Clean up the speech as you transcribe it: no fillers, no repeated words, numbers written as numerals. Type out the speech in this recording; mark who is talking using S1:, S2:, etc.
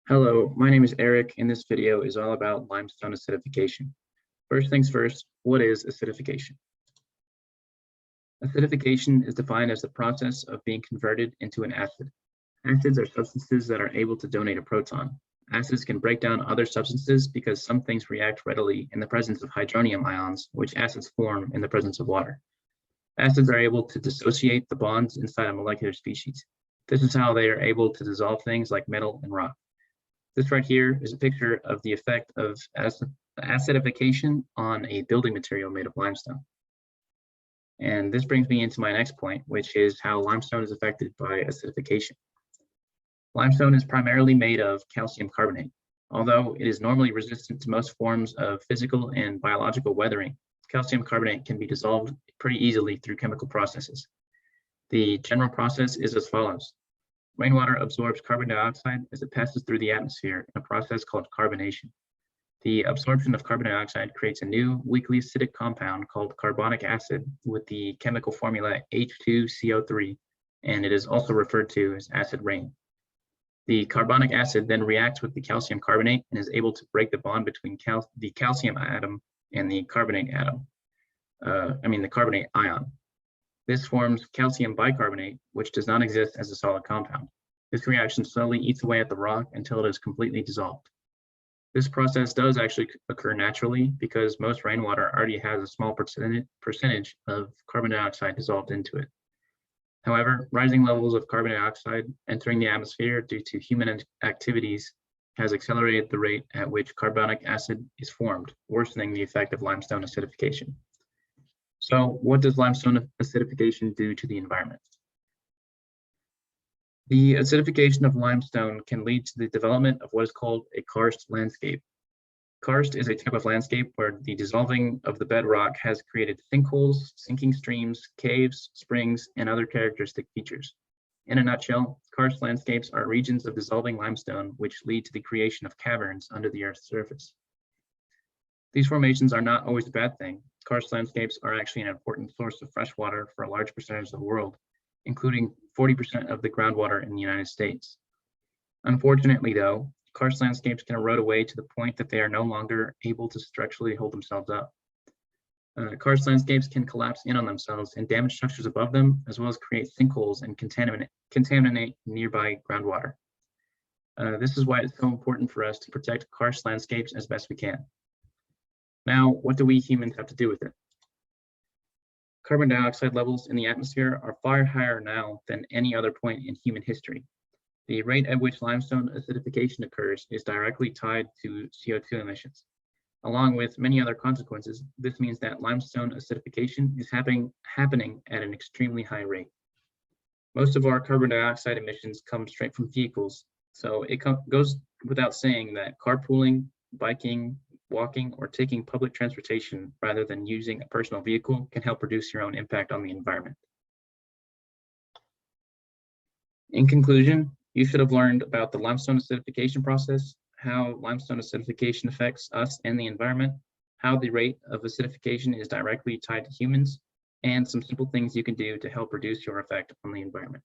S1: Hello, my name is Eric, and this video is all about limestone acidification. First things first, what is acidification? Acidification is defined as the process of being converted into an acid. Acids are substances that are able to donate a proton. Acids can break down other substances because some things react readily in the presence of hydronium ions, which acids form in the presence of water. Acids are able to dissociate the bonds inside a molecular species. This is how they are able to dissolve things like metal and rock. This right here is a picture of the effect of acidification on a building material made of limestone. And this brings me into my next point, which is how limestone is affected by acidification. Limestone is primarily made of calcium carbonate. Although it is normally resistant to most forms of physical and biological weathering, calcium carbonate can be dissolved pretty easily through chemical processes. The general process is as follows. Rainwater absorbs carbon dioxide as it passes through the atmosphere in a process called carbonation. The absorption of carbon dioxide creates a new weakly acidic compound called carbonic acid with the chemical formula H2CO3, and it is also referred to as acid rain. The carbonic acid then reacts with the calcium carbonate and is able to break the bond between the calcium atom and the carbonate atom. The carbonate ion. This forms calcium bicarbonate, which does not exist as a solid compound. This reaction slowly eats away at the rock until it is completely dissolved. This process does actually occur naturally because most rainwater already has a small percentage of carbon dioxide dissolved into it. However, rising levels of carbon dioxide entering the atmosphere due to human activities has accelerated the rate at which carbonic acid is formed, worsening the effect of limestone acidification. So what does limestone acidification do to the environment? The acidification of limestone can lead to the development of what is called a karst landscape. Karst is a type of landscape where the dissolving of the bedrock has created sinkholes, sinking streams, caves, springs, and other characteristic features. In a nutshell, karst landscapes are regions of dissolving limestone which lead to the creation of caverns under the Earth's surface. These formations are not always a bad thing. Karst landscapes are actually an important source of fresh water for a large percentage of the world, including 40% of the groundwater in the United States. Unfortunately, though, karst landscapes can erode away to the point that they are no longer able to structurally hold themselves up. Karst landscapes can collapse in on themselves and damage structures above them, as well as create sinkholes and contaminate nearby groundwater. This is why it's so important for us to protect karst landscapes as best we can. Now, what do we humans have to do with it? Carbon dioxide levels in the atmosphere are far higher now than any other point in human history. The rate at which limestone acidification occurs is directly tied to CO2 emissions. Along with many other consequences, this means that limestone acidification is happening at an extremely high rate. Most of our carbon dioxide emissions come straight from vehicles, so it goes without saying that carpooling, biking, walking, or taking public transportation rather than using a personal vehicle can help reduce your own impact on the environment. In conclusion, you should have learned about the limestone acidification process, how limestone acidification affects us and the environment, how the rate of acidification is directly tied to humans, and some simple things you can do to help reduce your effect on the environment.